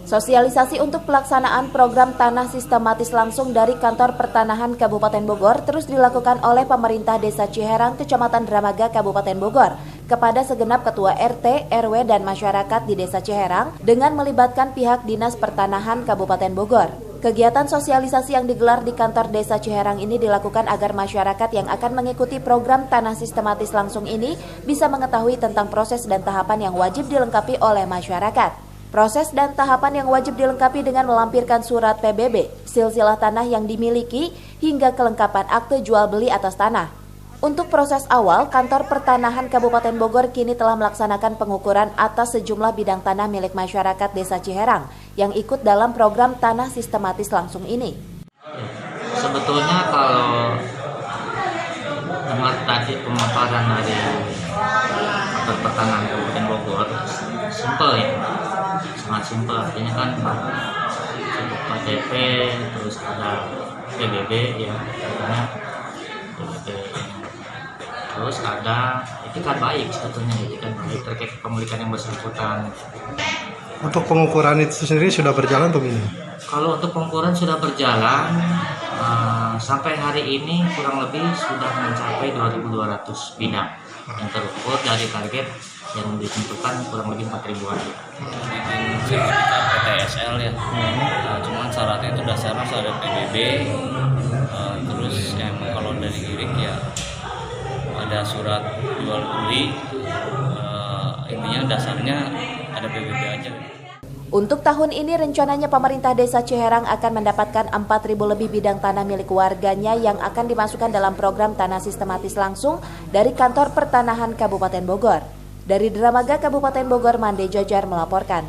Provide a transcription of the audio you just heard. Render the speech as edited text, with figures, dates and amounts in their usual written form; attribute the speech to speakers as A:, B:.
A: Sosialisasi untuk pelaksanaan program tanah sistematis langsung dari Kantor Pertanahan Kabupaten Bogor terus dilakukan oleh pemerintah Desa Ciherang, Kecamatan Dramaga, Kabupaten Bogor, kepada segenap ketua RT, RW, dan masyarakat di Desa Ciherang dengan melibatkan pihak Dinas Pertanahan Kabupaten Bogor. Kegiatan sosialisasi yang digelar di kantor Desa Ciherang ini dilakukan agar masyarakat yang akan mengikuti program tanah sistematis langsung ini bisa mengetahui tentang proses dan tahapan yang wajib dilengkapi oleh masyarakat. Proses dan tahapan yang wajib dilengkapi dengan melampirkan surat PBB, silsilah tanah yang dimiliki, hingga kelengkapan akte jual beli atas tanah. Untuk proses awal, Kantor Pertanahan Kabupaten Bogor kini telah melaksanakan pengukuran atas sejumlah bidang tanah milik masyarakat Desa Ciherang yang ikut dalam program tanah sistematis langsung ini.
B: Sebetulnya kalau dengar tadi pemaparan dari Kantor Pertanahan Kabupaten Bogor, simpel ya, sangat simpel. Artinya kan untuk KTP, terus ada PBB ya, katanya PBB. Terus ada etikat baik, sebetulnya etikat baik terkait kepemilikan yang bersangkutan.
C: Untuk pengukuran itu sendiri sudah berjalan atau belum?
B: Kalau untuk pengukuran sudah berjalan, sampai hari ini kurang lebih sudah mencapai 2.200 bidang yang terukur dari target yang ditentukan kurang lebih 4.000-an.
D: Sertifikat PTSL ya, cuman syaratnya itu dasarnya harus ada PBB, terus emang kalau dari giring ya ada surat jual beli, intinya dasarnya ada PBB aja.
A: Untuk tahun ini rencananya pemerintah Desa Ciherang akan mendapatkan 4.000 lebih bidang tanah milik warganya yang akan dimasukkan dalam program tanah sistematis langsung dari Kantor Pertanahan Kabupaten Bogor. Dari Dramaga, Kabupaten Bogor, Mande Jajar melaporkan.